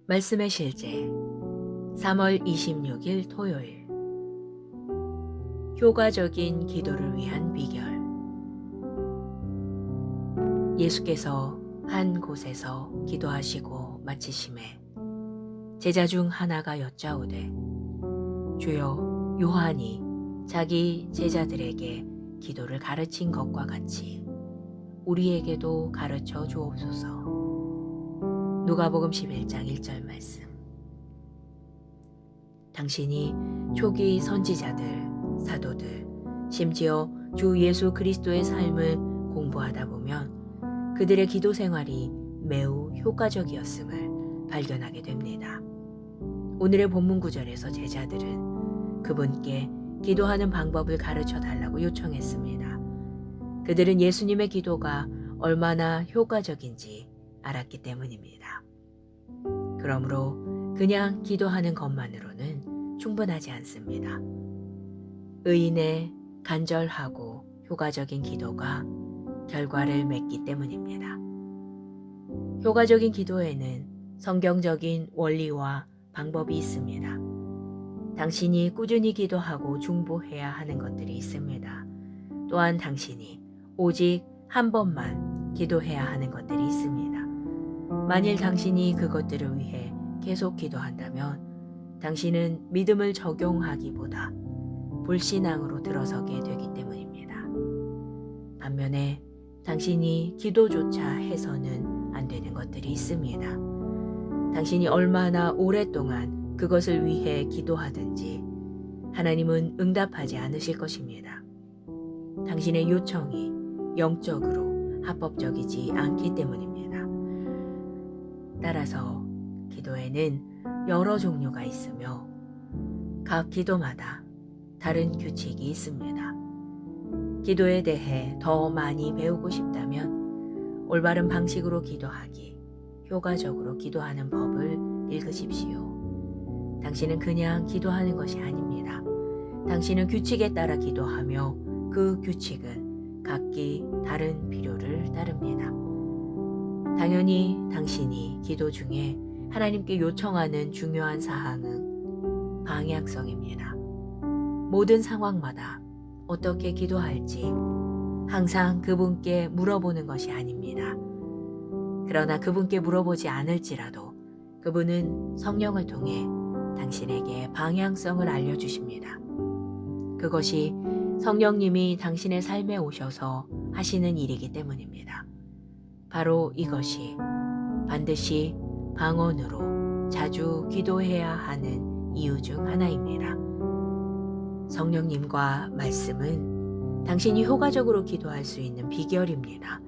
말씀의 실제 3월 26일 토요일. 효과적인 기도를 위한 비결. 예수께서 한 곳에서 기도하시고 마치심에 제자 중 하나가 여짜오되, 주여, 요한이 자기 제자들에게 기도를 가르친 것과 같이 우리에게도 가르쳐 주옵소서. 누가복음 11장 1절 말씀. 당신이 초기 선지자들, 사도들, 심지어 주 예수 그리스도의 삶을 공부하다 보면 그들의 기도 생활이 매우 효과적이었음을 발견하게 됩니다. 오늘의 본문 구절에서 제자들은 그분께 기도하는 방법을 가르쳐 달라고 요청했습니다. 그들은 예수님의 기도가 얼마나 효과적인지 알았기 때문입니다. 그러므로 그냥 기도하는 것만으로는 충분하지 않습니다. 의인의 간절하고 효과적인 기도가 결과를 맺기 때문입니다. 효과적인 기도에는 성경적인 원리와 방법이 있습니다. 당신이 꾸준히 기도하고 중보해야 하는 것들이 있습니다. 또한 당신이 오직 한 번만 기도해야 하는 것들이 있습니다. 만일 당신이 그것들을 위해 계속 기도한다면 당신은 믿음을 적용하기보다 불신앙으로 들어서게 되기 때문입니다. 반면에 당신이 기도조차 해서는 안 되는 것들이 있습니다. 당신이 얼마나 오랫동안 그것을 위해 기도하든지 하나님은 응답하지 않으실 것입니다. 당신의 요청이 영적으로 합법적이지 않기 때문입니다. 따라서 기도에는 여러 종류가 있으며 각 기도마다 다른 규칙이 있습니다. 기도에 대해 더 많이 배우고 싶다면 올바른 방식으로 기도하기, 효과적으로 기도하는 법을 읽으십시오. 당신은 그냥 기도하는 것이 아닙니다. 당신은 규칙에 따라 기도하며 그 규칙은 각기 다른 필요를 따릅니다. 당연히 당신이 기도 중에 하나님께 요청하는 중요한 사항은 방향성입니다. 모든 상황마다 어떻게 기도할지 항상 그분께 물어보는 것이 아닙니다. 그러나 그분께 물어보지 않을지라도 그분은 성령을 통해 당신에게 방향성을 알려주십니다. 그것이 성령님이 당신의 삶에 오셔서 하시는 일이기 때문입니다. 바로 이것이 반드시 방언으로 자주 기도해야 하는 이유 중 하나입니다. 성령님과 말씀은 당신이 효과적으로 기도할 수 있는 비결입니다.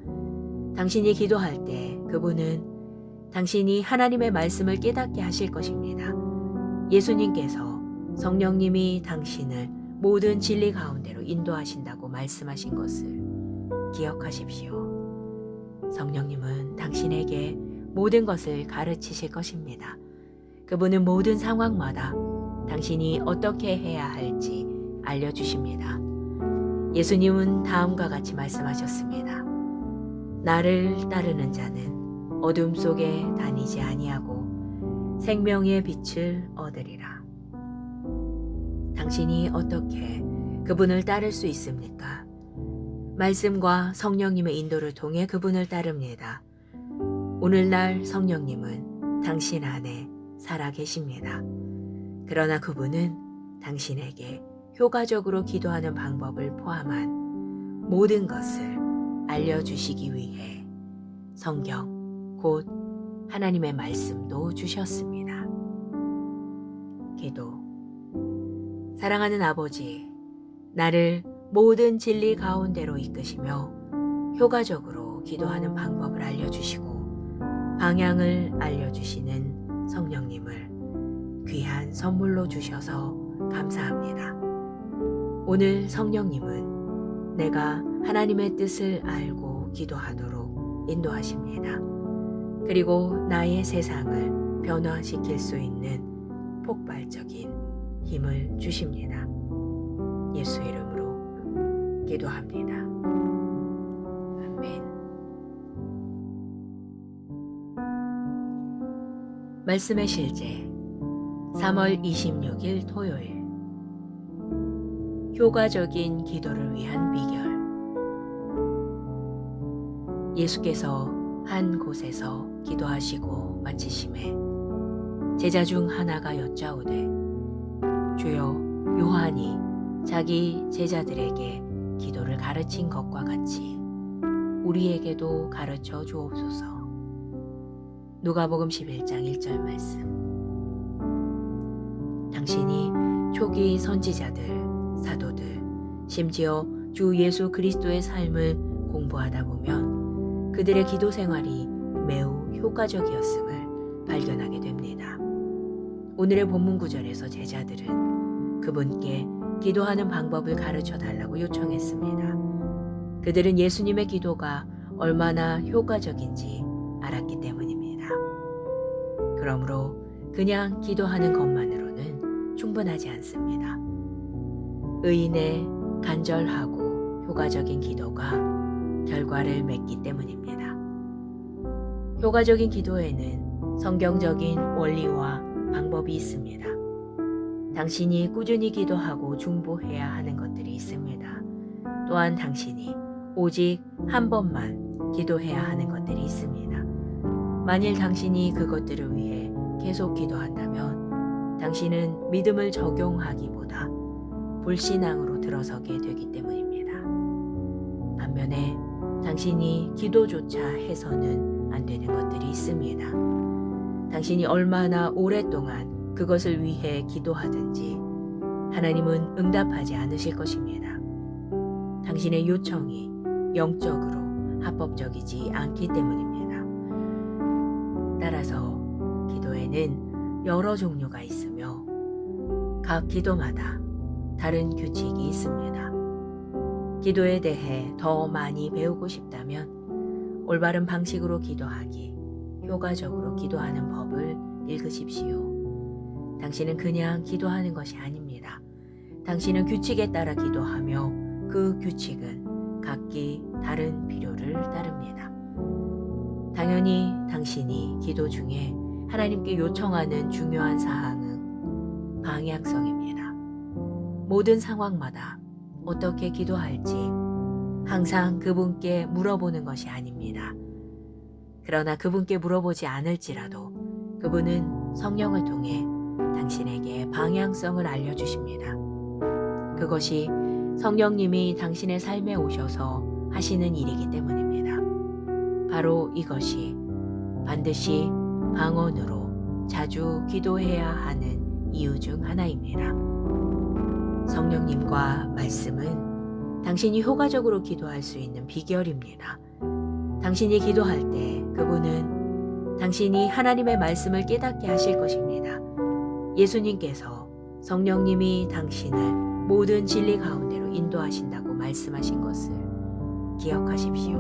당신이 기도할 때 그분은 당신이 하나님의 말씀을 깨닫게 하실 것입니다. 예수님께서 성령님이 당신을 모든 진리 가운데로 인도하신다고 말씀하신 것을 기억하십시오. 성령님은 당신에게 모든 것을 가르치실 것입니다. 그분은 모든 상황마다 당신이 어떻게 해야 할지 알려주십니다. 예수님은 다음과 같이 말씀하셨습니다. 나를 따르는 자는 어둠 속에 다니지 아니하고 생명의 빛을 얻으리라. 당신이 어떻게 그분을 따를 수 있습니까? 말씀과 성령님의 인도를 통해 그분을 따릅니다. 오늘날 성령님은 당신 안에 살아 계십니다. 그러나 그분은 당신에게 효과적으로 기도하는 방법을 포함한 모든 것을 알려주시기 위해 성경, 곧 하나님의 말씀도 주셨습니다. 기도. 사랑하는 아버지, 나를 모든 진리 가운데로 이끄시며 효과적으로 기도하는 방법을 알려주시고 방향을 알려주시는 성령님을 귀한 선물로 주셔서 감사합니다. 오늘 성령님은 내가 하나님의 뜻을 알고 기도하도록 인도하십니다. 그리고 나의 세상을 변화시킬 수 있는 폭발적인 힘을 주십니다. 예수 이름으로 기도합니다. 아멘. 말씀의 실제 3월 26일 토요일. 효과적인 기도를 위한 비결. 예수께서 한 곳에서 기도하시고 마치심에 제자 중 하나가 여짜오되, 주여, 요한이 자기 제자들에게 기도를 가르친 것과 같이 우리에게도 가르쳐 주옵소서. 누가복음 11장 1절 말씀. 당신이 초기 선지자들, 사도들, 심지어 주 예수 그리스도의 삶을 공부하다 보면 그들의 기도 생활이 매우 효과적이었음을 발견하게 됩니다. 오늘의 본문 구절에서 제자들은 그분께 기도하는 방법을 가르쳐 달라고 요청했습니다. 그들은 예수님의 기도가 얼마나 효과적인지 알았기 때문입니다. 그러므로 그냥 기도하는 것만으로는 충분하지 않습니다. 의인의 간절하고 효과적인 기도가 결과를 맺기 때문입니다. 효과적인 기도에는 성경적인 원리와 방법이 있습니다. 당신이 꾸준히 기도하고 중보해야 하는 것들이 있습니다. 또한 당신이 오직 한 번만 기도해야 하는 것들이 있습니다. 만일 당신이 그것들을 위해 계속 기도한다면 당신은 믿음을 적용하기보다 불신앙으로 들어서게 되기 때문입니다. 반면에 당신이 기도조차 해서는 안 되는 것들이 있습니다. 당신이 얼마나 오랫동안 그것을 위해 기도하든지 하나님은 응답하지 않으실 것입니다. 당신의 요청이 영적으로 합법적이지 않기 때문입니다. 따라서 기도에는 여러 종류가 있으며 각 기도마다 다른 규칙이 있습니다. 기도에 대해 더 많이 배우고 싶다면 올바른 방식으로 기도하기, 효과적으로 기도하는 법을 읽으십시오. 당신은 그냥 기도하는 것이 아닙니다. 당신은 규칙에 따라 기도하며 그 규칙은 각기 다른 필요를 따릅니다. 당연히 당신이 기도 중에 하나님께 요청하는 중요한 사항은 방향성입니다. 모든 상황마다 어떻게 기도할지 항상 그분께 물어보는 것이 아닙니다. 그러나 그분께 물어보지 않을지라도 그분은 성령을 통해 당신에게 방향성을 알려주십니다. 그것이 성령님이 당신의 삶에 오셔서 하시는 일이기 때문입니다. 바로 이것이 반드시 방언으로 자주 기도해야 하는 이유 중 하나입니다. 성령님과 말씀은 당신이 효과적으로 기도할 수 있는 비결입니다. 당신이 기도할 때 그분은 당신이 하나님의 말씀을 깨닫게 하실 것입니다. 예수님께서 성령님이 당신을 모든 진리 가운데로 인도하신다고 말씀하신 것을 기억하십시오.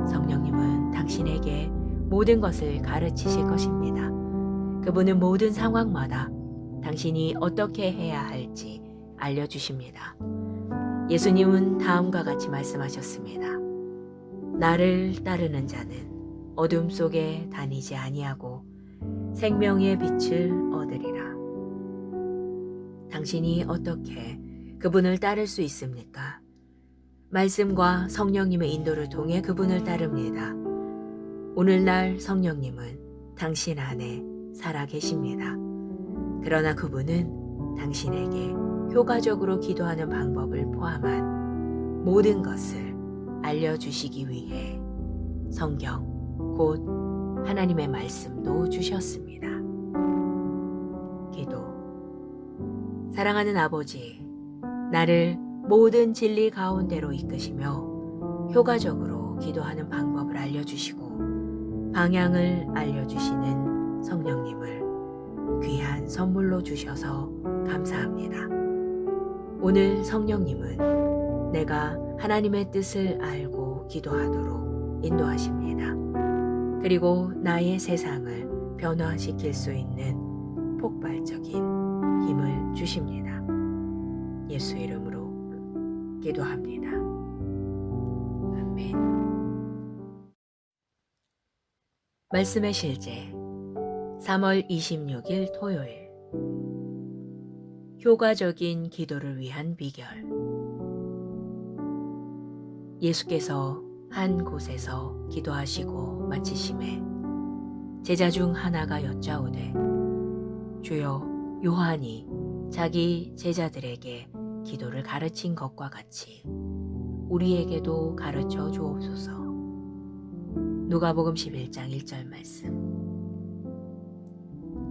성령님은 당신에게 모든 것을 가르치실 것입니다. 그분은 모든 상황마다 당신이 어떻게 해야 할지 알려주십니다. 예수님은 다음과 같이 말씀하셨습니다. 나를 따르는 자는 어둠 속에 다니지 아니하고 생명의 빛을 얻으리라. 당신이 어떻게 그분을 따를 수 있습니까? 말씀과 성령님의 인도를 통해 그분을 따릅니다. 오늘날 성령님은 당신 안에 살아 계십니다. 그러나 그분은 당신에게 효과적으로 기도하는 방법을 포함한 모든 것을 알려주시기 위해 성경, 곧 하나님의 말씀도 주셨습니다. 기도. 사랑하는 아버지, 나를 모든 진리 가운데로 이끄시며 효과적으로 기도하는 방법을 알려주시고 방향을 알려주시는 성령님을 귀한 선물로 주셔서 감사합니다. 오늘 성령님은 내가 하나님의 뜻을 알고 기도하도록 인도하십니다. 그리고 나의 세상을 변화시킬 수 있는 폭발적인 힘을 주십니다. 예수 이름으로 기도합니다. 아멘. 말씀의 실제 3월 26일 토요일. 효과적인 기도를 위한 비결. 예수께서 한 곳에서 기도하시고 마치심에 제자 중 하나가 여짜오되, 주여, 요한이 자기 제자들에게 기도를 가르친 것과 같이 우리에게도 가르쳐 주옵소서. 누가복음 11장 1절 말씀.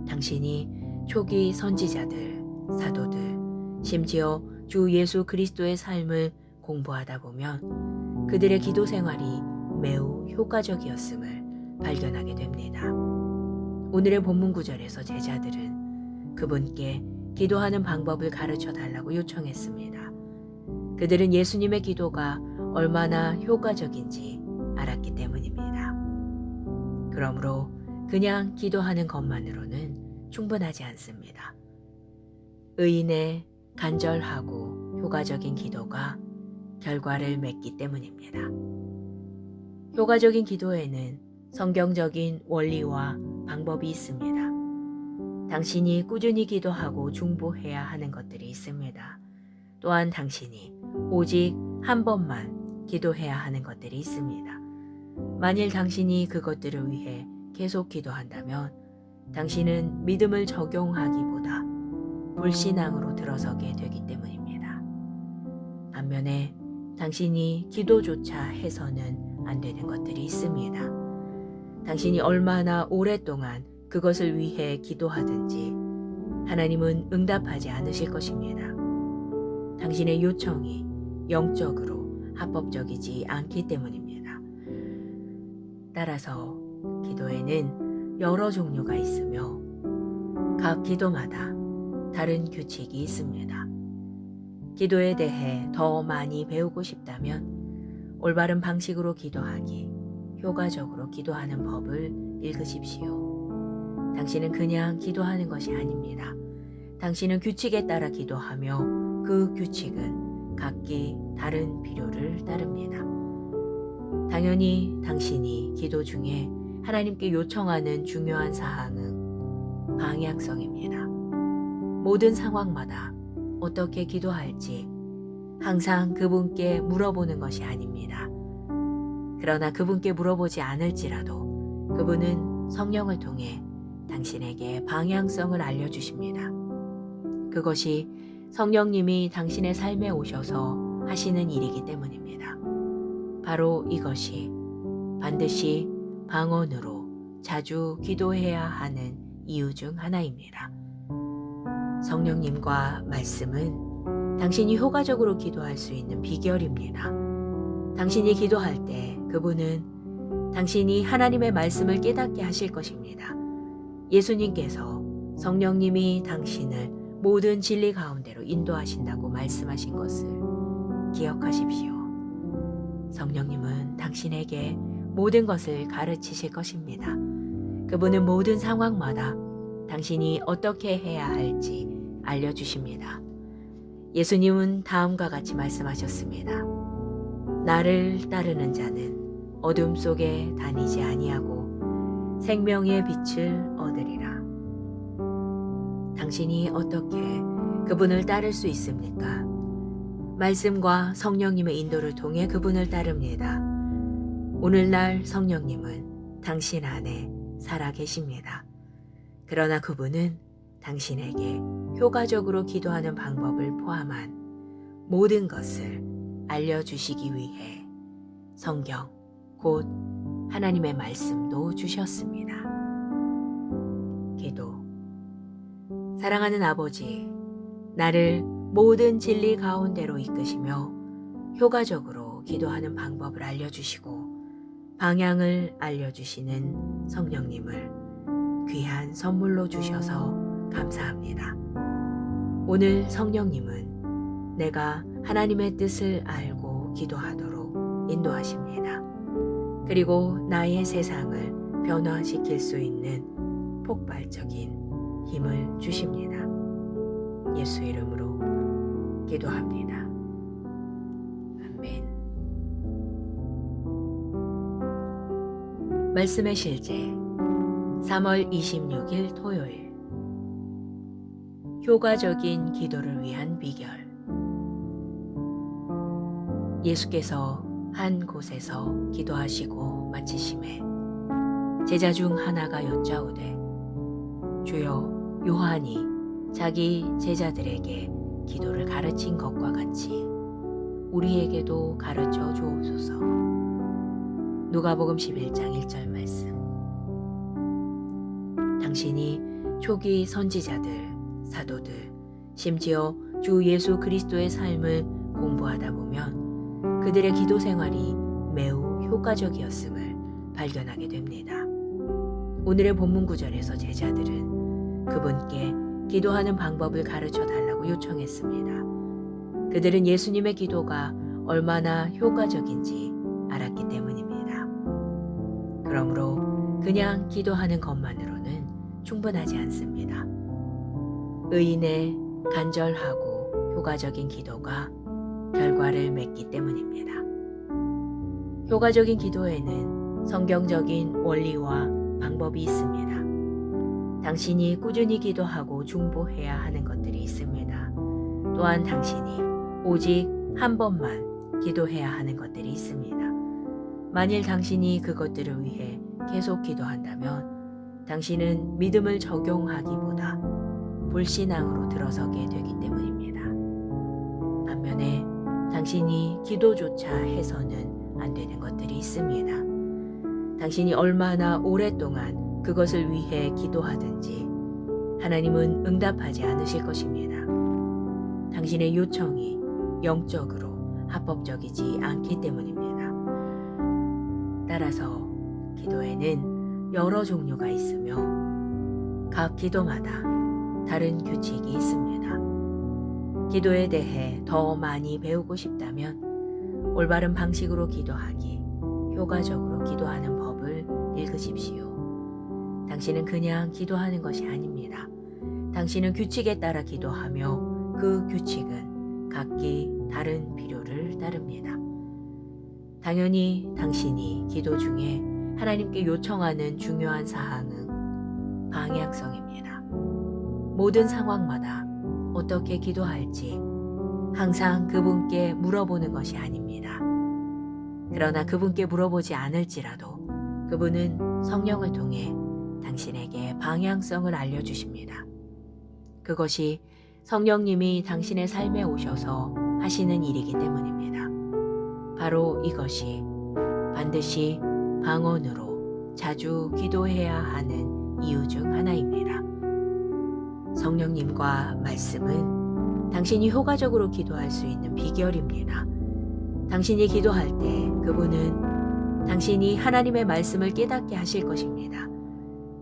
당신이 초기 선지자들, 사도들, 심지어 주 예수 그리스도의 삶을 공부하다 보면 그들의 기도 생활이 매우 효과적이었음을 발견하게 됩니다. 오늘의 본문 구절에서 제자들은 그분께 기도하는 방법을 가르쳐 달라고 요청했습니다. 그들은 예수님의 기도가 얼마나 효과적인지 알았기 때문입니다. 그러므로 그냥 기도하는 것만으로는 충분하지 않습니다. 의인의 간절하고 효과적인 기도가 결과를 맺기 때문입니다. 효과적인 기도에는 성경적인 원리와 방법이 있습니다. 당신이 꾸준히 기도하고 중보해야 하는 것들이 있습니다. 또한 당신이 오직 한 번만 기도해야 하는 것들이 있습니다. 만일 당신이 그것들을 위해 계속 기도한다면 당신은 믿음을 적용하기보다 불신앙으로 들어서게 되기 때문입니다. 반면에 당신이 기도조차 해서는 안 되는 것들이 있습니다. 당신이 얼마나 오랫동안 그것을 위해 기도하든지 하나님은 응답하지 않으실 것입니다. 당신의 요청이 영적으로 합법적이지 않기 때문입니다. 따라서 기도에는 여러 종류가 있으며 각 기도마다 다른 규칙이 있습니다. 기도에 대해 더 많이 배우고 싶다면 올바른 방식으로 기도하기, 효과적으로 기도하는 법을 읽으십시오. 당신은 그냥 기도하는 것이 아닙니다. 당신은 규칙에 따라 기도하며 그 규칙은 각기 다른 필요를 따릅니다. 당연히 당신이 기도 중에 하나님께 요청하는 중요한 사항은 방향성입니다. 모든 상황마다 어떻게 기도할지 항상 그분께 물어보는 것이 아닙니다. 그러나 그분께 물어보지 않을지라도 그분은 성령을 통해 당신에게 방향성을 알려주십니다. 그것이 성령님이 당신의 삶에 오셔서 하시는 일이기 때문입니다. 바로 이것이 반드시 방언으로 자주 기도해야 하는 이유 중 하나입니다. 성령님과 말씀은 당신이 효과적으로 기도할 수 있는 비결입니다. 당신이 기도할 때 그분은 당신이 하나님의 말씀을 깨닫게 하실 것입니다. 예수님께서 성령님이 당신을 모든 진리 가운데로 인도하신다고 말씀하신 것을 기억하십시오. 성령님은 당신에게 모든 것을 가르치실 것입니다. 그분은 모든 상황마다 당신이 어떻게 해야 할지 알려주십니다. 예수님은 다음과 같이 말씀하셨습니다. 나를 따르는 자는 어둠 속에 다니지 아니하고 생명의 빛을 얻으리라. 당신이 어떻게 그분을 따를 수 있습니까? 말씀과 성령님의 인도를 통해 그분을 따릅니다. 오늘날 성령님은 당신 안에 살아 계십니다. 그러나 그분은 당신에게 효과적으로 기도하는 방법을 포함한 모든 것을 알려주시기 위해 성경, 곧 하나님의 말씀도 주셨습니다. 기도. 사랑하는 아버지, 나를 모든 진리 가운데로 이끄시며 효과적으로 기도하는 방법을 알려주시고 방향을 알려주시는 성령님을 귀한 선물로 주셔서 감사합니다. 오늘 성령님은 내가 하나님의 뜻을 알고 기도하도록 인도하십니다. 그리고 나의 세상을 변화시킬 수 있는 폭발적인 힘을 주십니다. 예수 이름으로 기도합니다. 아멘. 말씀의 실제. 3월 26일 토요일. 효과적인 기도를 위한 비결. 예수께서 한 곳에서 기도하시고 마치심에 제자 중 하나가 여짜오되, 주여, 요한이 자기 제자들에게 기도를 가르친 것과 같이 우리에게도 가르쳐 주옵소서. 누가복음 11장 1절 말씀. 당신이 초기 선지자들, 사도들, 심지어 주 예수 그리스도의 삶을 공부하다 보면 그들의 기도 생활이 매우 효과적이었음을 발견하게 됩니다. 오늘의 본문 구절에서 제자들은 그분께 기도하는 방법을 가르쳐 달라고 요청했습니다. 그들은 예수님의 기도가 얼마나 효과적인지 알았기 때문입니다. 그러므로 그냥 기도하는 것만으로는 충분하지 않습니다. 의인의 간절하고 효과적인 기도가 결과를 맺기 때문입니다. 효과적인 기도에는 성경적인 원리와 방법이 있습니다. 당신이 꾸준히 기도하고 중보해야 하는 것들이 있습니다. 또한 당신이 오직 한 번만 기도해야 하는 것들이 있습니다. 만일 당신이 그것들을 위해 계속 기도한다면 당신은 믿음을 적용하기보다 불신앙으로 들어서게 되기 때문입니다. 반면에 당신이 기도조차 해서는 안 되는 것들이 있습니다. 당신이 얼마나 오랫동안 그것을 위해 기도하든지 하나님은 응답하지 않으실 것입니다. 당신의 요청이 영적으로 합법적이지 않기 때문입니다. 따라서 기도에는 여러 종류가 있으며 각 기도마다 다른 규칙이 있습니다. 기도에 대해 더 많이 배우고 싶다면 올바른 방식으로 기도하기, 효과적으로 기도하는 법을 읽으십시오. 당신은 그냥 기도하는 것이 아닙니다. 당신은 규칙에 따라 기도하며 그 규칙은 각기 다른 필요를 따릅니다. 당연히 당신이 기도 중에 하나님께 요청하는 중요한 사항은 방향성입니다. 모든 상황마다 어떻게 기도할지 항상 그분께 물어보는 것이 아닙니다. 그러나 그분께 물어보지 않을지라도 그분은 성령을 통해 당신에게 방향성을 알려주십니다. 그것이 성령님이 당신의 삶에 오셔서 하시는 일이기 때문입니다. 바로 이것이 반드시 방언으로 자주 기도해야 하는 이유 중 하나입니다. 성령님과 말씀은 당신이 효과적으로 기도할 수 있는 비결입니다. 당신이 기도할 때 그분은 당신이 하나님의 말씀을 깨닫게 하실 것입니다.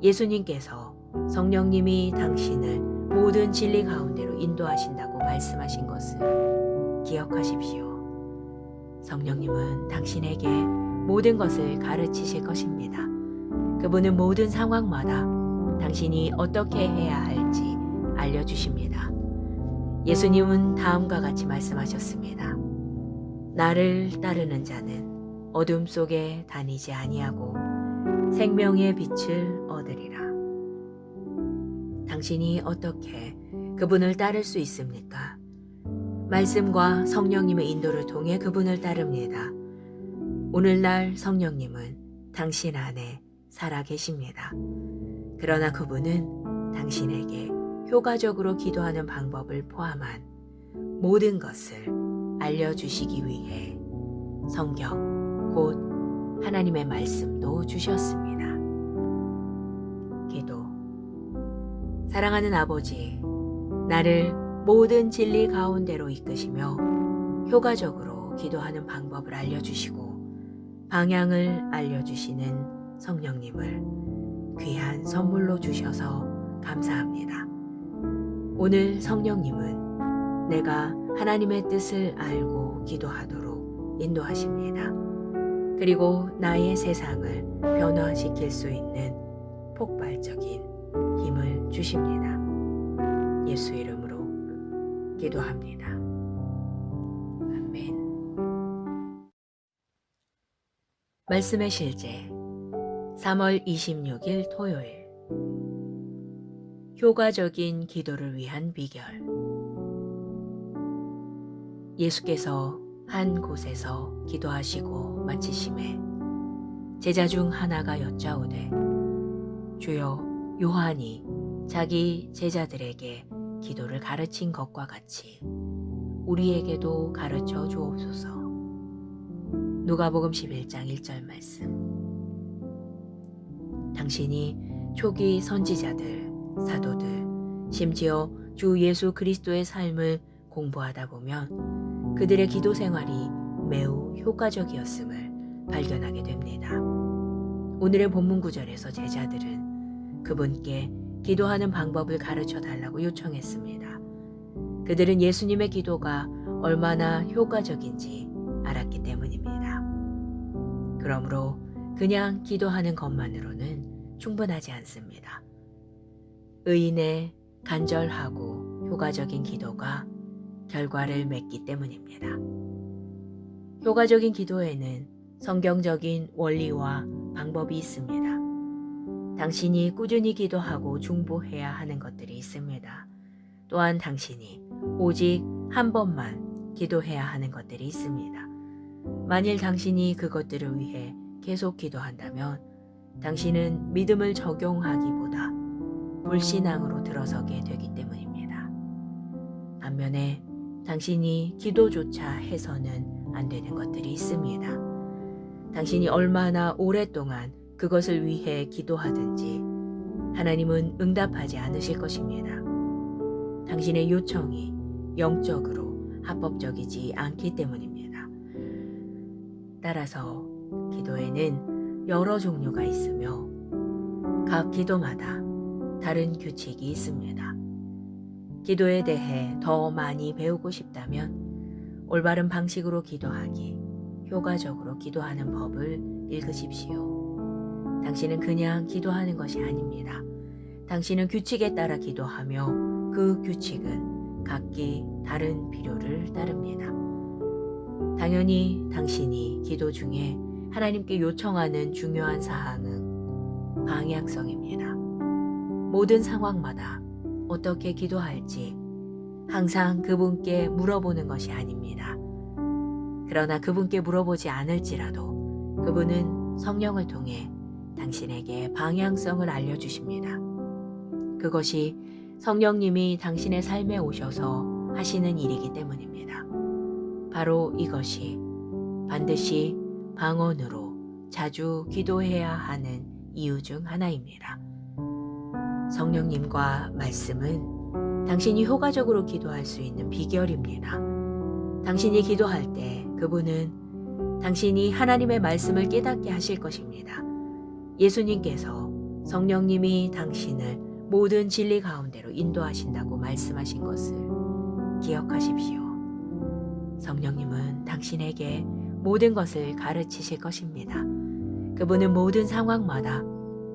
예수님께서 성령님이 당신을 모든 진리 가운데로 인도하신다고 말씀하신 것을 기억하십시오. 성령님은 당신에게 모든 것을 가르치실 것입니다. 그분은 모든 상황마다 당신이 어떻게 해야 할지 알려주십니다. 예수님은 다음과 같이 말씀하셨습니다. 나를 따르는 자는 어둠 속에 다니지 아니하고 생명의 빛을 얻으리라. 당신이 어떻게 그분을 따를 수 있습니까? 말씀과 성령님의 인도를 통해 그분을 따릅니다. 오늘날 성령님은 당신 안에 살아 계십니다. 그러나 그분은 당신에게 효과적으로 기도하는 방법을 포함한 모든 것을 알려주시기 위해 성경, 곧 하나님의 말씀도 주셨습니다. 기도. 사랑하는 아버지, 나를 모든 진리 가운데로 이끄시며 효과적으로 기도하는 방법을 알려주시고 방향을 알려주시는 성령님을 귀한 선물로 주셔서 감사합니다. 오늘 성령님은 내가 하나님의 뜻을 알고 기도하도록 인도하십니다. 그리고 나의 세상을 변화시킬 수 있는 폭발적인 힘을 주십니다. 예수 이름으로 기도합니다. 아멘. 말씀의 실제 3월 26일 토요일. 효과적인 기도를 위한 비결. 예수께서 한 곳에서 기도하시고 마치심에 제자 중 하나가 여짜오되, 주여, 요한이 자기 제자들에게 기도를 가르친 것과 같이 우리에게도 가르쳐 주옵소서. 누가복음 11장 1절 말씀. 당신이 초기 선지자들, 사도들, 심지어 주 예수 그리스도의 삶을 공부하다 보면 그들의 기도 생활이 매우 효과적이었음을 발견하게 됩니다. 오늘의 본문 구절에서 제자들은 그분께 기도하는 방법을 가르쳐 달라고 요청했습니다. 그들은 예수님의 기도가 얼마나 효과적인지 알았기 때문입니다. 그러므로 그냥 기도하는 것만으로는 충분하지 않습니다. 의인의 간절하고 효과적인 기도가 결과를 맺기 때문입니다. 효과적인 기도에는 성경적인 원리와 방법이 있습니다. 당신이 꾸준히 기도하고 중보해야 하는 것들이 있습니다. 또한 당신이 오직 한 번만 기도해야 하는 것들이 있습니다. 만일 당신이 그것들을 위해 계속 기도한다면 당신은 믿음을 적용하기보다 불신앙으로 들어서게 되기 때문입니다. 반면에 당신이 기도조차 해서는 안 되는 것들이 있습니다. 당신이 얼마나 오랫동안 그것을 위해 기도하든지 하나님은 응답하지 않으실 것입니다. 당신의 요청이 영적으로 합법적이지 않기 때문입니다. 따라서 기도에는 여러 종류가 있으며 각 기도마다 다른 규칙이 있습니다. 기도에 대해 더 많이 배우고 싶다면 올바른 방식으로 기도하기, 효과적으로 기도하는 법을 읽으십시오. 당신은 그냥 기도하는 것이 아닙니다. 당신은 규칙에 따라 기도하며 그 규칙은 각기 다른 필요를 따릅니다. 당연히 당신이 기도 중에 하나님께 요청하는 중요한 사항은 방향성입니다. 모든 상황마다 어떻게 기도할지 항상 그분께 물어보는 것이 아닙니다. 그러나 그분께 물어보지 않을지라도 그분은 성령을 통해 당신에게 방향성을 알려주십니다. 그것이 성령님이 당신의 삶에 오셔서 하시는 일이기 때문입니다. 바로 이것이 반드시 방언으로 자주 기도해야 하는 이유 중 하나입니다. 성령님과 말씀은 당신이 효과적으로 기도할 수 있는 비결입니다. 당신이 기도할 때 그분은 당신이 하나님의 말씀을 깨닫게 하실 것입니다. 예수님께서 성령님이 당신을 모든 진리 가운데로 인도하신다고 말씀하신 것을 기억하십시오. 성령님은 당신에게 모든 것을 가르치실 것입니다. 그분은 모든 상황마다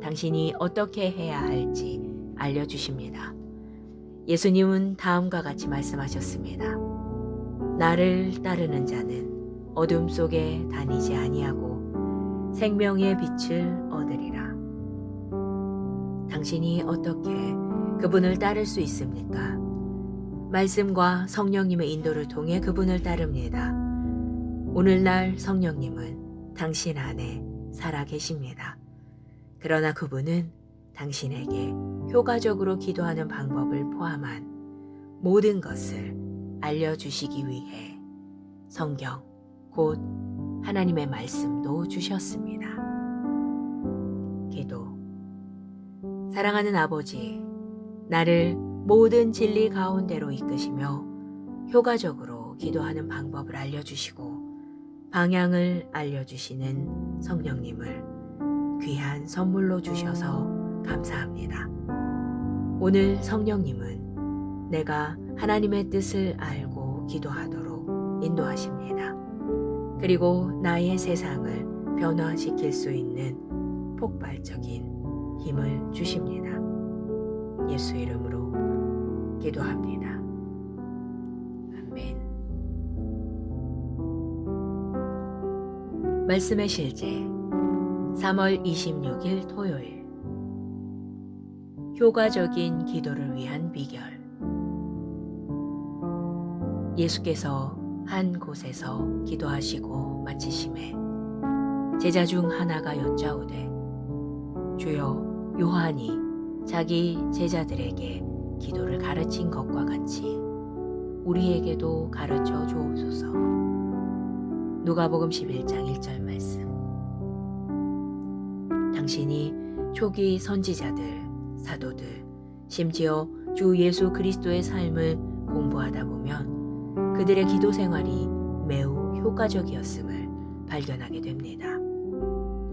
당신이 어떻게 해야 할지 알려주십니다. 예수님은 다음과 같이 말씀하셨습니다. 나를 따르는 자는 어둠 속에 다니지 아니하고 생명의 빛을 얻으리라. 당신이 어떻게 그분을 따를 수 있습니까? 말씀과 성령님의 인도를 통해 그분을 따릅니다. 오늘날 성령님은 당신 안에 살아 계십니다. 그러나 그분은 당신에게 효과적으로 기도하는 방법을 포함한 모든 것을 알려주시기 위해 성경, 곧 하나님의 말씀도 주셨습니다. 기도. 사랑하는 아버지, 나를 모든 진리 가운데로 이끄시며 효과적으로 기도하는 방법을 알려주시고 방향을 알려주시는 성령님을 귀한 선물로 주셔서 감사합니다. 오늘 성령님은 내가 하나님의 뜻을 알고 기도하도록 인도하십니다. 그리고 나의 세상을 변화시킬 수 있는 폭발적인 힘을 주십니다. 예수 이름으로 기도합니다. 아멘. 말씀의 실제 3월 26일 토요일. 효과적인 기도를 위한 비결. 예수께서 한 곳에서 기도하시고 마치심에 제자 중 하나가 여짜오되, 주여, 요한이 자기 제자들에게 기도를 가르친 것과 같이 우리에게도 가르쳐 주옵소서. 누가복음 11장 1절 말씀. 당신이 초기 선지자들, 사도들, 심지어 주 예수 그리스도의 삶을 공부하다 보면 그들의 기도 생활이 매우 효과적이었음을 발견하게 됩니다.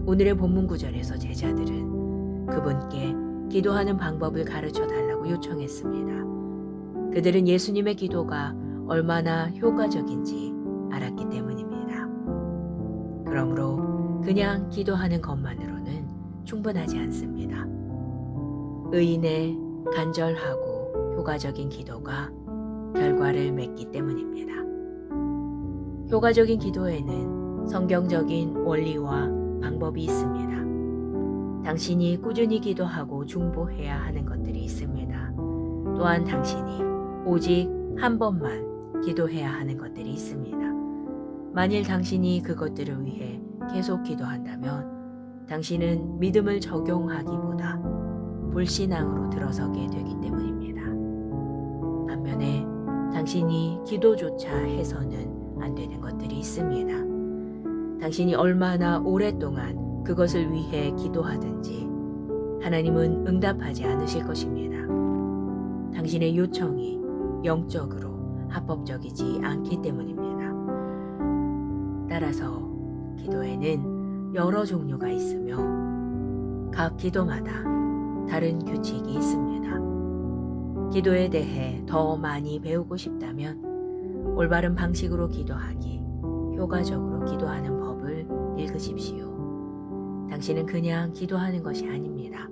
오늘의 본문 구절에서 제자들은 그분께 기도하는 방법을 가르쳐 달라고 요청했습니다. 그들은 예수님의 기도가 얼마나 효과적인지 알았기 때문입니다. 그러므로 그냥 기도하는 것만으로는 충분하지 않습니다. 의인의 간절하고 효과적인 기도가 결과를 맺기 때문입니다. 효과적인 기도에는 성경적인 원리와 방법이 있습니다. 당신이 꾸준히 기도하고 중보해야 하는 것들이 있습니다. 또한 당신이 오직 한 번만 기도해야 하는 것들이 있습니다. 만일 당신이 그것들을 위해 계속 기도한다면 당신은 믿음을 적용하기보다 불신앙으로 들어서게 되기 때문입니다. 반면에 당신이 기도조차 해서는 안 되는 것들이 있습니다. 당신이 얼마나 오랫동안 그것을 위해 기도하든지 하나님은 응답하지 않으실 것입니다. 당신의 요청이 영적으로 합법적이지 않기 때문입니다. 따라서 기도에는 여러 종류가 있으며 각 기도마다 다른 규칙이 있습니다. 기도에 대해 더 많이 배우고 싶다면 올바른 방식으로 기도하기, 효과적으로 기도하는 법을 읽으십시오. 당신은 그냥 기도하는 것이 아닙니다.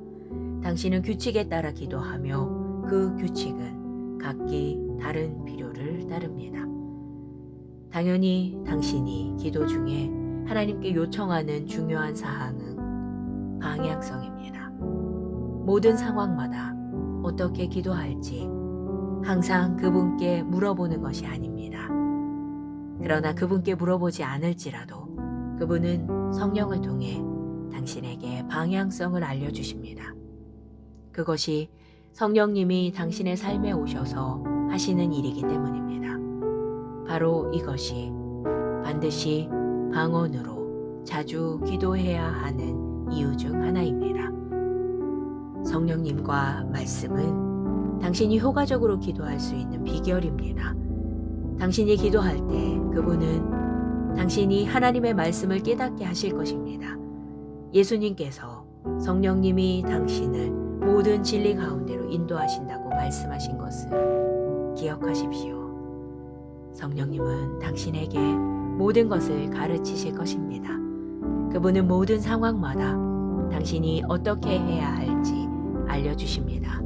당신은 규칙에 따라 기도하며 그 규칙은 각기 다른 필요를 따릅니다. 당연히 당신이 기도 중에 하나님께 요청하는 중요한 사항은 방향성입니다. 모든 상황마다 어떻게 기도할지 항상 그분께 물어보는 것이 아닙니다. 그러나 그분께 물어보지 않을지라도 그분은 성령을 통해 당신에게 방향성을 알려주십니다. 그것이 성령님이 당신의 삶에 오셔서 하시는 일이기 때문입니다. 바로 이것이 반드시 방언으로 자주 기도해야 하는 이유 중 하나입니다. 성령님과 말씀은 당신이 효과적으로 기도할 수 있는 비결입니다. 당신이 기도할 때 그분은 당신이 하나님의 말씀을 깨닫게 하실 것입니다. 예수님께서 성령님이 당신을 모든 진리 가운데로 인도하신다고 말씀하신 것을 기억하십시오. 성령님은 당신에게 모든 것을 가르치실 것입니다. 그분은 모든 상황마다 당신이 어떻게 해야 할지 알려주십니다.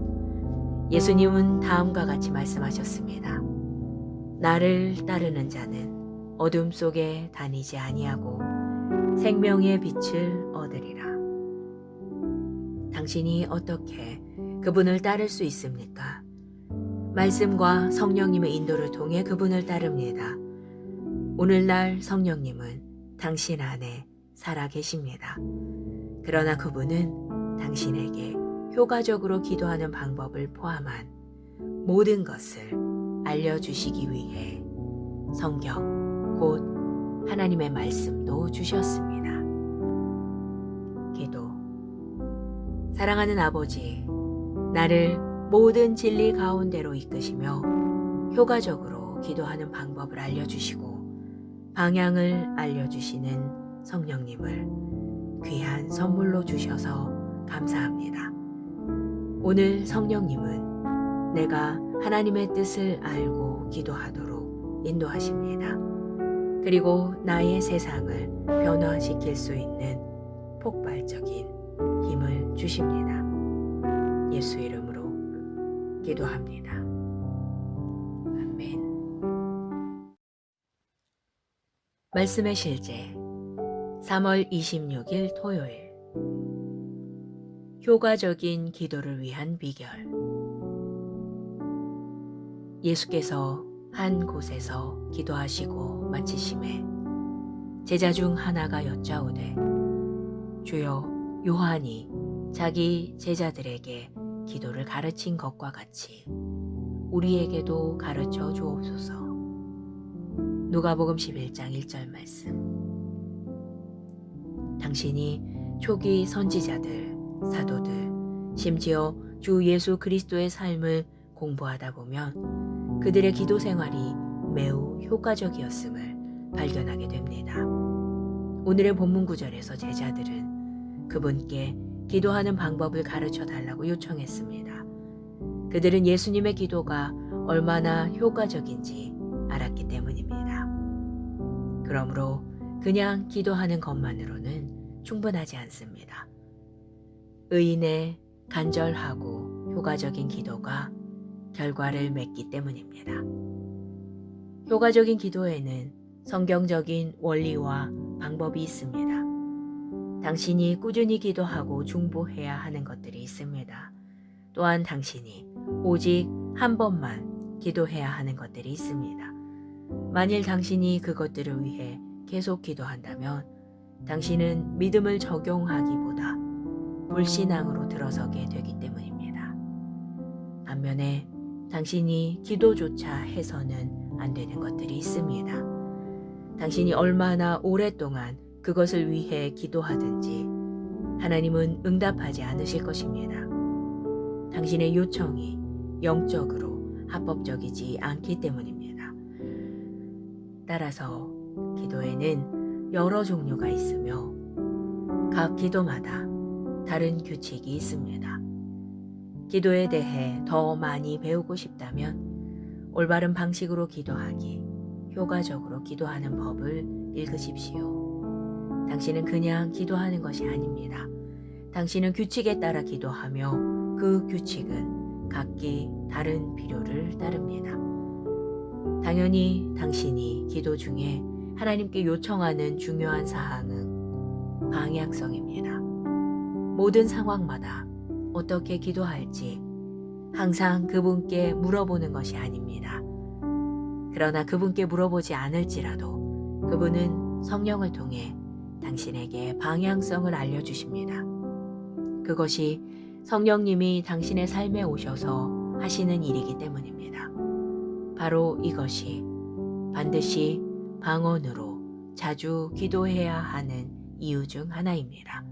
예수님은 다음과 같이 말씀하셨습니다. 나를 따르는 자는 어둠 속에 다니지 아니하고 생명의 빛을 얻으리라. 당신이 어떻게 그분을 따를 수 있습니까? 말씀과 성령님의 인도를 통해 그분을 따릅니다. 오늘날 성령님은 당신 안에 살아 계십니다. 그러나 그분은 당신에게 효과적으로 기도하는 방법을 포함한 모든 것을 알려주시기 위해 성경, 곧 하나님의 말씀도 주셨습니다. 기도. 사랑하는 아버지, 나를 모든 진리 가운데로 이끄시며 효과적으로 기도하는 방법을 알려주시고 방향을 알려주시는 성령님을 귀한 선물로 주셔서 감사합니다. 오늘 성령님은 내가 하나님의 뜻을 알고 기도하도록 인도하십니다. 그리고 나의 세상을 변화시킬 수 있는 폭발적인 힘을 주십니다. 예수 이름으로 기도합니다. 아멘. 말씀의 실제 3월 26일 토요일. 효과적인 기도를 위한 비결. 예수께서 한 곳에서 기도하시고 마치심에 제자 중 하나가 여짜오되, 주여, 요한이 자기 제자들에게 기도를 가르친 것과 같이 우리에게도 가르쳐 주옵소서. 누가복음 11장 1절 말씀. 당신이 초기 선지자들, 사도들, 심지어 주 예수 그리스도의 삶을 공부하다 보면 그들의 기도 생활이 매우 효과적이었음을 발견하게 됩니다. 오늘의 본문 구절에서 제자들은 그분께 기도하는 방법을 가르쳐 달라고 요청했습니다. 그들은 예수님의 기도가 얼마나 효과적인지 알았기 때문입니다. 그러므로 그냥 기도하는 것만으로는 충분하지 않습니다. 의인의 간절하고 효과적인 기도가 결과를 맺기 때문입니다. 효과적인 기도에는 성경적인 원리와 방법이 있습니다. 당신이 꾸준히 기도하고 중보해야 하는 것들이 있습니다. 또한 당신이 오직 한 번만 기도해야 하는 것들이 있습니다. 만일 당신이 그것들을 위해 계속 기도한다면 당신은 믿음을 적용하기보다 불신앙으로 들어서게 되기 때문입니다. 반면에 당신이 기도조차 해서는 안 되는 것들이 있습니다. 당신이 얼마나 오랫동안 그것을 위해 기도하든지 하나님은 응답하지 않으실 것입니다. 당신의 요청이 영적으로 합법적이지 않기 때문입니다. 따라서 기도에는 여러 종류가 있으며 각 기도마다 다른 규칙이 있습니다. 기도에 대해 더 많이 배우고 싶다면 올바른 방식으로 기도하기, 효과적으로 기도하는 법을 읽으십시오. 당신은 그냥 기도하는 것이 아닙니다. 당신은 규칙에 따라 기도하며 그 규칙은 각기 다른 필요를 따릅니다. 당연히 당신이 기도 중에 하나님께 요청하는 중요한 사항은 방향성입니다. 모든 상황마다 어떻게 기도할지 항상 그분께 물어보는 것이 아닙니다. 그러나 그분께 물어보지 않을지라도 그분은 성령을 통해 당신에게 방향성을 알려주십니다. 그것이 성령님이 당신의 삶에 오셔서 하시는 일이기 때문입니다. 바로 이것이 반드시 방언으로 자주 기도해야 하는 이유 중 하나입니다.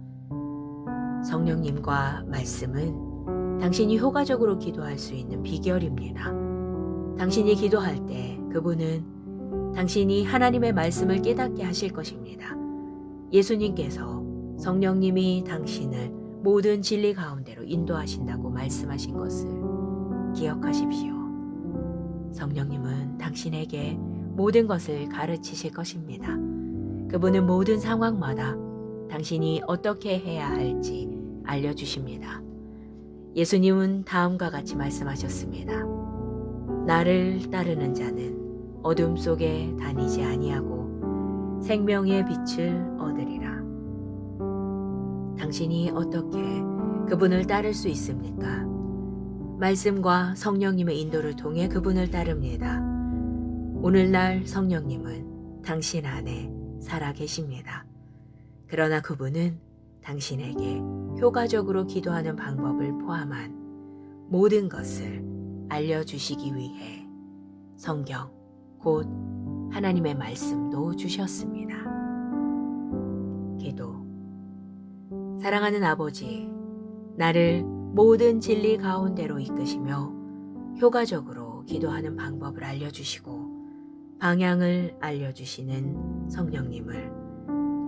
성령님과 말씀은 당신이 효과적으로 기도할 수 있는 비결입니다. 당신이 기도할 때 그분은 당신이 하나님의 말씀을 깨닫게 하실 것입니다. 예수님께서 성령님이 당신을 모든 진리 가운데로 인도하신다고 말씀하신 것을 기억하십시오. 성령님은 당신에게 모든 것을 가르치실 것입니다. 그분은 모든 상황마다 당신이 어떻게 해야 할지 알려주십니다. 예수님은 다음과 같이 말씀하셨습니다. 나를 따르는 자는 어둠 속에 다니지 아니하고 생명의 빛을 얻으리라. 당신이 어떻게 그분을 따를 수 있습니까? 말씀과 성령님의 인도를 통해 그분을 따릅니다. 오늘날 성령님은 당신 안에 살아 계십니다. 그러나 그분은 당신에게 효과적으로 기도하는 방법을 포함한 모든 것을 알려주시기 위해 성경, 곧 하나님의 말씀도 주셨습니다. 기도. 사랑하는 아버지, 나를 모든 진리 가운데로 이끄시며 효과적으로 기도하는 방법을 알려주시고 방향을 알려주시는 성령님을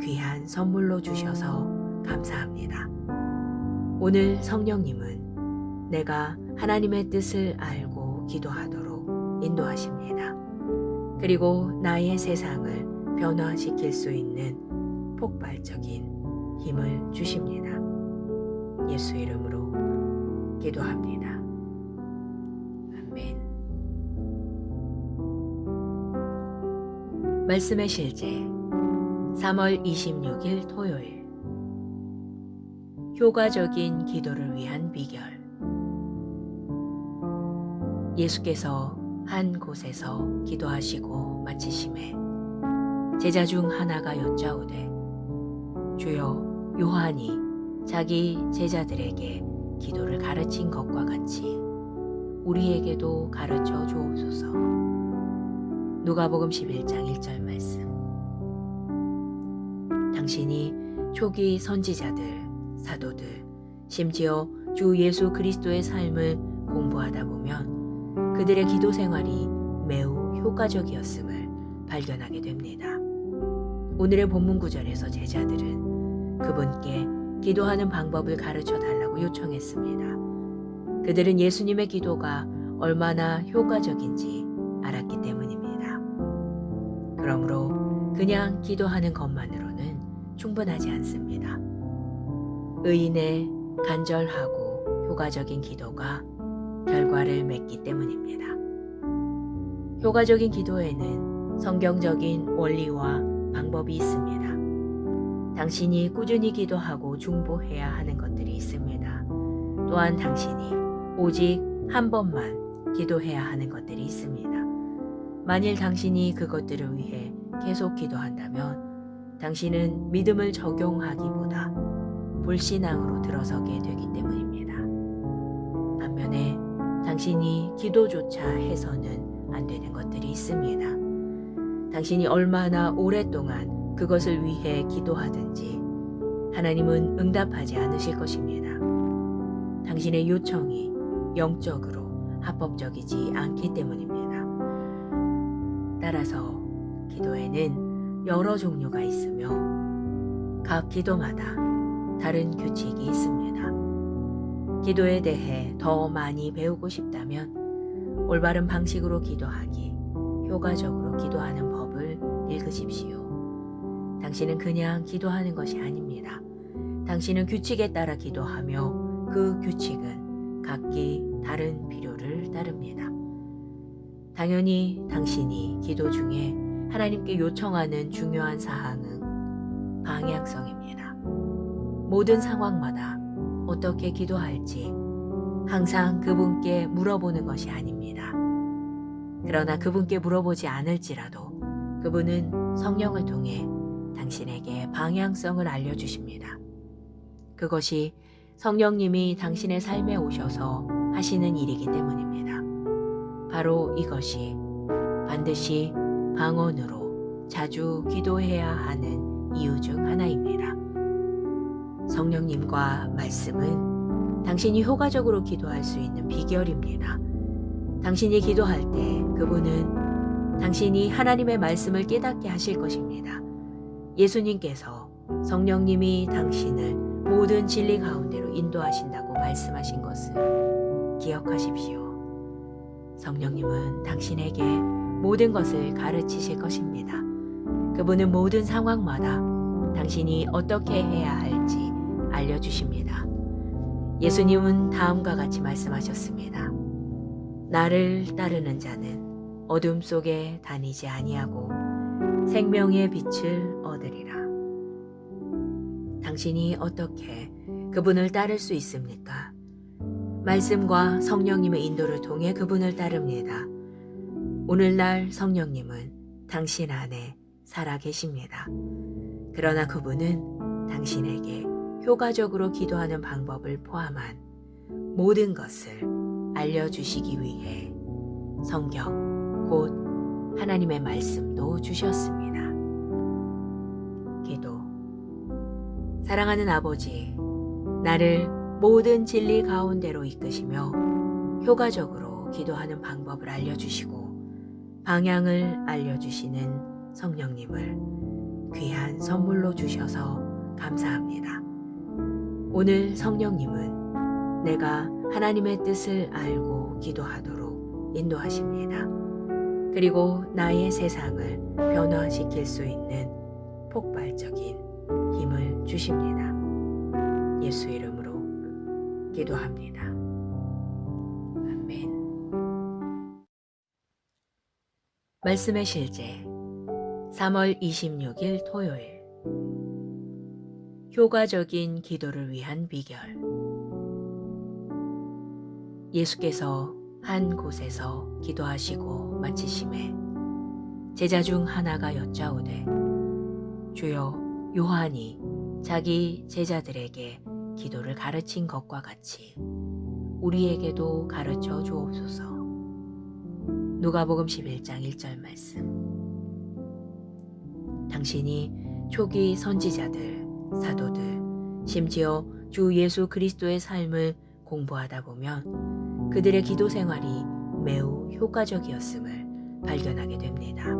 귀한 선물로 주셔서 감사합니다. 오늘 성령님은 내가 하나님의 뜻을 알고 기도하도록 인도하십니다. 그리고 나의 세상을 변화시킬 수 있는 폭발적인 힘을 주십니다. 예수 이름으로 기도합니다. 아멘. 말씀의 실제 3월 26일 토요일. 효과적인 기도를 위한 비결. 예수께서 한 곳에서 기도하시고 마치심에 제자 중 하나가 여짜오되, 주여, 요한이 자기 제자들에게 기도를 가르친 것과 같이 우리에게도 가르쳐 주옵소서. 누가복음 11장 1절 말씀. 당신이 초기 선지자들, 사도들, 심지어 주 예수 그리스도의 삶을 공부하다 보면 그들의 기도 생활이 매우 효과적이었음을 발견하게 됩니다. 오늘의 본문 구절에서 제자들은 그분께 기도하는 방법을 가르쳐 달라고 요청했습니다. 그들은 예수님의 기도가 얼마나 효과적인지 알았기 때문입니다. 그러므로 그냥 기도하는 것만으로는 충분하지 않습니다. 의인의 간절하고 효과적인 기도가 결과를 맺기 때문입니다. 효과적인 기도에는 성경적인 원리와 방법이 있습니다. 당신이 꾸준히 기도하고 중보해야 하는 것들이 있습니다. 또한 당신이 오직 한 번만 기도해야 하는 것들이 있습니다. 만일 당신이 그것들을 위해 계속 기도한다면 당신은 믿음을 적용하기보다 불신앙으로 들어서게 되기 때문입니다. 반면에 당신이 기도조차 해서는 안 되는 것들이 있습니다. 당신이 얼마나 오랫동안 그것을 위해 기도하든지 하나님은 응답하지 않으실 것입니다. 당신의 요청이 영적으로 합법적이지 않기 때문입니다. 따라서 기도에는 여러 종류가 있으며 각 기도마다 다른 규칙이 있습니다. 기도에 대해 더 많이 배우고 싶다면 올바른 방식으로 기도하기, 효과적으로 기도하는 법을 읽으십시오. 당신은 그냥 기도하는 것이 아닙니다. 당신은 규칙에 따라 기도하며 그 규칙은 각기 다른 필요를 따릅니다. 당연히 당신이 기도 중에 하나님께 요청하는 중요한 사항은 방향성입니다. 모든 상황마다 어떻게 기도할지 항상 그분께 물어보는 것이 아닙니다. 그러나 그분께 물어보지 않을지라도 그분은 성령을 통해 당신에게 방향성을 알려주십니다. 그것이 성령님이 당신의 삶에 오셔서 하시는 일이기 때문입니다. 바로 이것이 반드시 방언으로 자주 기도해야 하는 이유 중 하나입니다. 성령님과 말씀은 당신이 효과적으로 기도할 수 있는 비결입니다. 당신이 기도할 때 그분은 당신이 하나님의 말씀을 깨닫게 하실 것입니다. 예수님께서 성령님이 당신을 모든 진리 가운데로 인도하신다고 말씀하신 것을 기억하십시오. 성령님은 당신에게 모든 것을 가르치실 것입니다. 그분은 모든 상황마다 당신이 어떻게 해야 할지 알려주십니다. 예수님은 다음과 같이 말씀하셨습니다. 나를 따르는 자는 어둠 속에 다니지 아니하고 생명의 빛을 얻으리라. 당신이 어떻게 그분을 따를 수 있습니까? 말씀과 성령님의 인도를 통해 그분을 따릅니다. 오늘날 성령님은 당신 안에 살아 계십니다. 그러나 그분은 당신에게 효과적으로 기도하는 방법을 포함한 모든 것을 알려주시기 위해 성경, 곧 하나님의 말씀도 주셨습니다. 기도. 사랑하는 아버지, 나를 모든 진리 가운데로 이끄시며 효과적으로 기도하는 방법을 알려주시고 방향을 알려주시는 성령님을 귀한 선물로 주셔서 감사합니다. 오늘 성령님은 내가 하나님의 뜻을 알고 기도하도록 인도하십니다. 그리고 나의 세상을 변화시킬 수 있는 폭발적인 힘을 주십니다. 예수 이름으로 기도합니다. 아멘. 말씀의 실제 3월 26일 토요일. 효과적인 기도를 위한 비결. 예수께서 한 곳에서 기도하시고 마치심에 제자 중 하나가 여짜오되, 주여, 요한이 자기 제자들에게 기도를 가르친 것과 같이 우리에게도 가르쳐 주옵소서. 누가복음 11장 1절 말씀. 당신이 초기 선지자들, 사도들, 심지어 주 예수 그리스도의 삶을 공부하다 보면 그들의 기도 생활이 매우 효과적이었음을 발견하게 됩니다.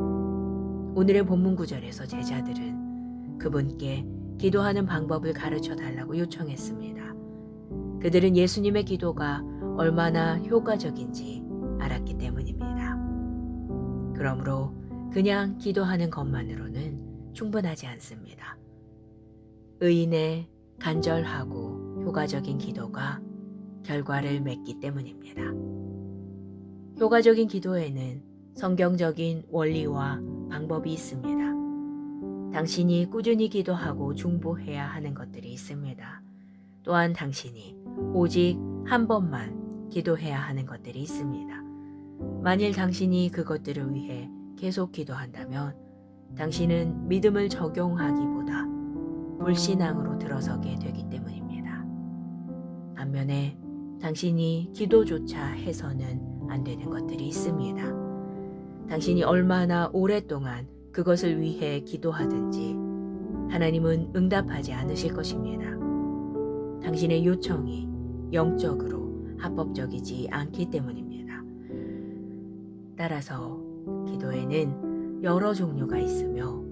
오늘의 본문 구절에서 제자들은 그분께 기도하는 방법을 가르쳐 달라고 요청했습니다. 그들은 예수님의 기도가 얼마나 효과적인지 알았기 때문입니다. 그러므로 그냥 기도하는 것만으로는 충분하지 않습니다. 의인의 간절하고 효과적인 기도가 결과를 맺기 때문입니다. 효과적인 기도에는 성경적인 원리와 방법이 있습니다. 당신이 꾸준히 기도하고 중보해야 하는 것들이 있습니다. 또한 당신이 오직 한 번만 기도해야 하는 것들이 있습니다. 만일 당신이 그것들을 위해 계속 기도한다면 당신은 믿음을 적용하기보다 불신앙으로 들어서게 되기 때문입니다. 반면에 당신이 기도조차 해서는 안 되는 것들이 있습니다. 당신이 얼마나 오랫동안 그것을 위해 기도하든지 하나님은 응답하지 않으실 것입니다. 당신의 요청이 영적으로 합법적이지 않기 때문입니다. 따라서 기도에는 여러 종류가 있으며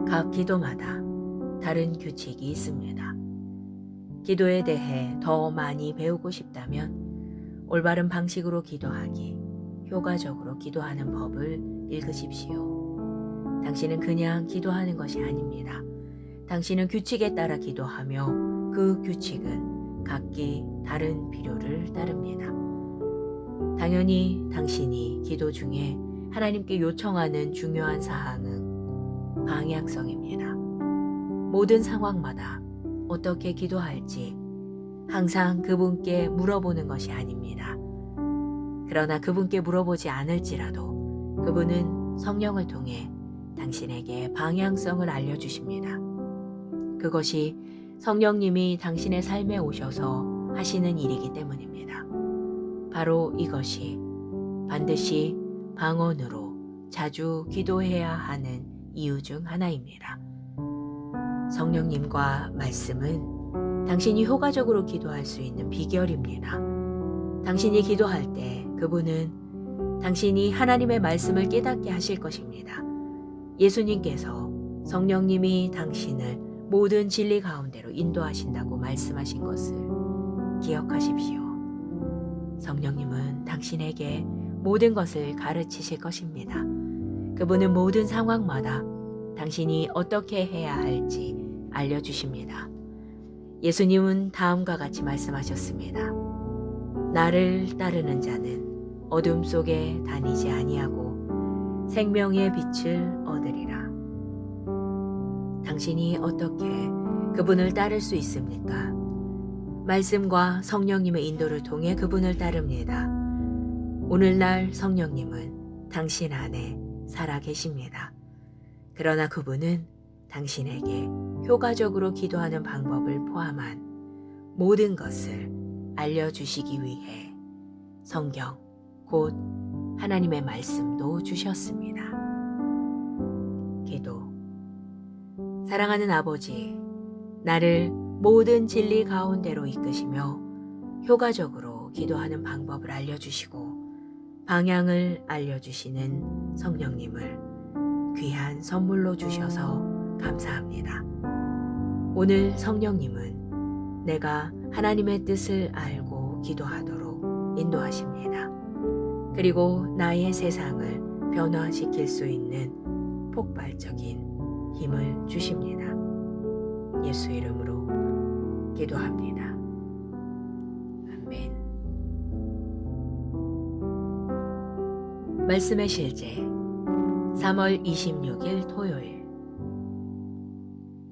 각 기도마다 다른 규칙이 있습니다. 기도에 대해 더 많이 배우고 싶다면 올바른 방식으로 기도하기, 효과적으로 기도하는 법을 읽으십시오. 당신은 그냥 기도하는 것이 아닙니다. 당신은 규칙에 따라 기도하며 그 규칙은 각기 다른 필요를 따릅니다. 당연히 당신이 기도 중에 하나님께 요청하는 중요한 사항은 방향성입니다. 모든 상황마다 어떻게 기도할지 항상 그분께 물어보는 것이 아닙니다. 그러나 그분께 물어보지 않을지라도 그분은 성령을 통해 당신에게 방향성을 알려주십니다. 그것이 성령님이 당신의 삶에 오셔서 하시는 일이기 때문입니다. 바로 이것이 반드시 방언으로 자주 기도해야 하는 이유 중 하나입니다. 성령님과 말씀은 당신이 효과적으로 기도할 수 있는 비결입니다. 당신이 기도할 때 그분은 당신이 하나님의 말씀을 깨닫게 하실 것입니다. 예수님께서 성령님이 당신을 모든 진리 가운데로 인도하신다고 말씀하신 것을 기억하십시오. 성령님은 당신에게 모든 것을 가르치실 것입니다. 그분은 모든 상황마다 당신이 어떻게 해야 할지 알려주십니다. 예수님은 다음과 같이 말씀하셨습니다. 나를 따르는 자는 어둠 속에 다니지 아니하고 생명의 빛을 얻으리라. 당신이 어떻게 그분을 따를 수 있습니까? 말씀과 성령님의 인도를 통해 그분을 따릅니다. 오늘날 성령님은 당신 안에 살아 계십니다. 그러나 그분은 당신에게 효과적으로 기도하는 방법을 포함한 모든 것을 알려주시기 위해 성경, 곧 하나님의 말씀도 주셨습니다. 기도. 사랑하는 아버지, 나를 모든 진리 가운데로 이끄시며 효과적으로 기도하는 방법을 알려주시고 방향을 알려주시는 성령님을 귀한 선물로 주셔서 감사합니다. 오늘 성령님은 내가 하나님의 뜻을 알고 기도하도록 인도하십니다. 그리고 나의 세상을 변화시킬 수 있는 폭발적인 힘을 주십니다. 예수 이름으로 기도합니다. 아멘. 말씀의 실제 3월 26일 토요일.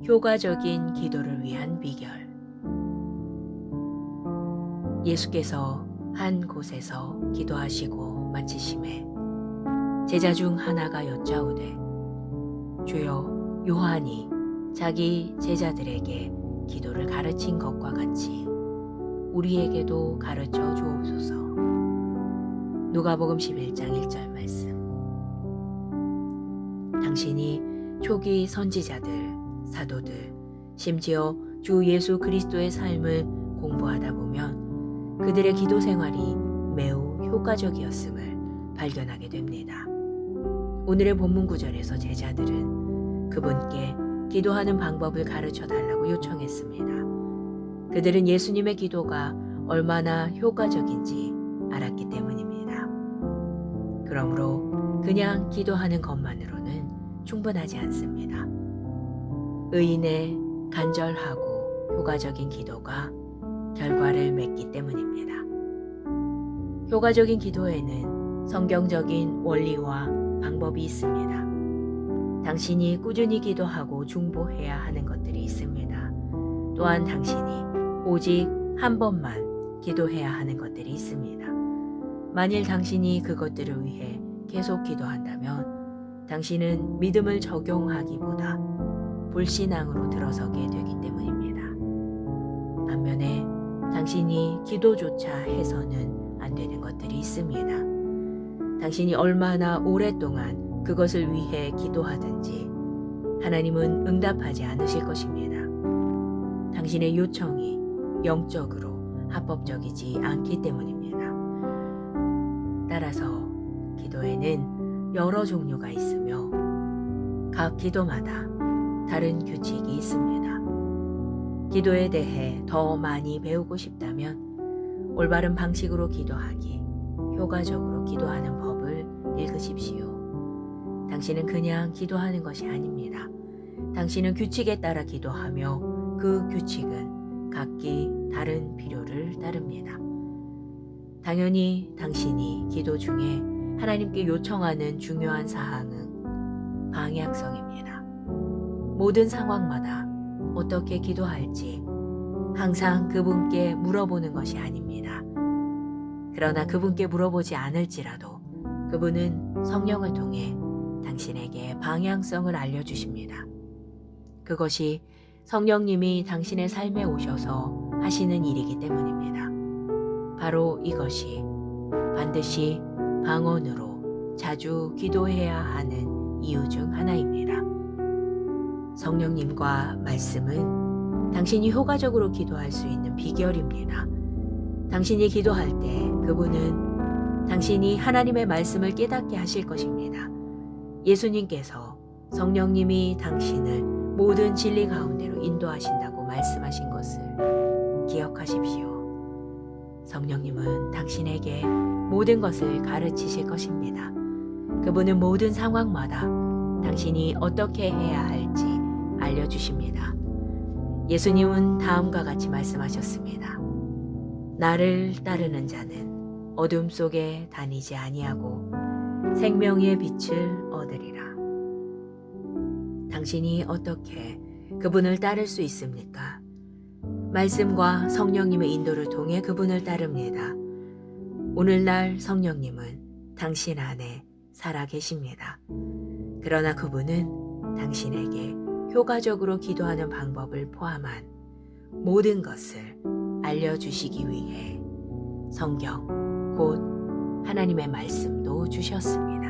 효과적인 기도를 위한 비결. 예수께서 한 곳에서 기도하시고 마치심에 제자 중 하나가 여짜오되, 주여, 요한이 자기 제자들에게 기도를 가르친 것과 같이 우리에게도 가르쳐 주옵소서. 누가복음 11장 1절 말씀. 당신이 초기 선지자들, 사도들, 심지어 주 예수 그리스도의 삶을 공부하다 보면 그들의 기도 생활이 매우 효과적이었음을 발견하게 됩니다. 오늘의 본문 구절에서 제자들은 그분께 기도하는 방법을 가르쳐 달라고 요청했습니다. 그들은 예수님의 기도가 얼마나 효과적인지 알았기 때문입니다. 그러므로 그냥 기도하는 것만으로는 충분하지 않습니다. 의인의 간절하고 효과적인 기도가 결과를 맺기 때문입니다. 효과적인 기도에는 성경적인 원리와 방법이 있습니다. 당신이 꾸준히 기도하고 중보해야 하는 것들이 있습니다. 또한 당신이 오직 한 번만 기도해야 하는 것들이 있습니다. 만일 당신이 그것들을 위해 계속 기도한다면 당신은 믿음을 적용하기보다 불신앙으로 들어서게 되기 때문입니다. 반면에 당신이 기도조차 해서는 안 되는 것들이 있습니다. 당신이 얼마나 오랫동안 그것을 위해 기도하든지 하나님은 응답하지 않으실 것입니다. 당신의 요청이 영적으로 합법적이지 않기 때문입니다. 따라서 기도에는 여러 종류가 있으며 각 기도마다 다른 규칙이 있습니다. 기도에 대해 더 많이 배우고 싶다면 올바른 방식으로 기도하기, 효과적으로 기도하는 법을 읽으십시오. 당신은 그냥 기도하는 것이 아닙니다. 당신은 규칙에 따라 기도하며 그 규칙은 각기 다른 필요를 따릅니다. 당연히 당신이 기도 중에 하나님께 요청하는 중요한 사항은 방향성입니다. 모든 상황마다 어떻게 기도할지 항상 그분께 물어보는 것이 아닙니다. 그러나 그분께 물어보지 않을지라도 그분은 성령을 통해 당신에게 방향성을 알려주십니다. 그것이 성령님이 당신의 삶에 오셔서 하시는 일이기 때문입니다. 바로 이것이 반드시 방언으로 자주 기도해야 하는 이유 중 하나입니다. 성령님과 말씀은 당신이 효과적으로 기도할 수 있는 비결입니다. 당신이 기도할 때 그분은 당신이 하나님의 말씀을 깨닫게 하실 것입니다. 예수님께서 성령님이 당신을 모든 진리 가운데로 인도하신다고 말씀하신 것을 기억하십시오. 성령님은 당신에게 모든 것을 가르치실 것입니다. 그분은 모든 상황마다 당신이 어떻게 해야 할지 알려주십니다. 예수님은 다음과 같이 말씀하셨습니다. 나를 따르는 자는 어둠 속에 다니지 아니하고 생명의 빛을 얻으리라. 당신이 어떻게 그분을 따를 수 있습니까? 말씀과 성령님의 인도를 통해 그분을 따릅니다. 오늘날 성령님은 당신 안에 살아 계십니다. 그러나 그분은 당신에게 효과적으로 기도하는 방법을 포함한 모든 것을 알려주시기 위해 성경, 곧 하나님의 말씀도 주셨습니다.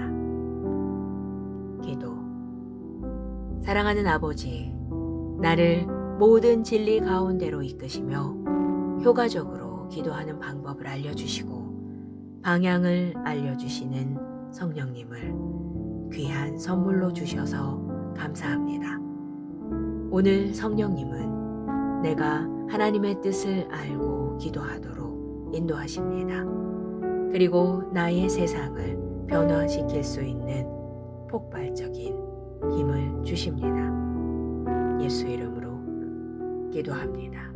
기도. 사랑하는 아버지, 나를 모든 진리 가운데로 이끄시며 효과적으로 기도하는 방법을 알려주시고 방향을 알려주시는 성령님을 귀한 선물로 주셔서 감사합니다. 오늘 성령님은 내가 하나님의 뜻을 알고 기도하도록 인도하십니다. 그리고 나의 세상을 변화시킬 수 있는 폭발적인 힘을 주십니다. 예수 이름으로 기도합니다.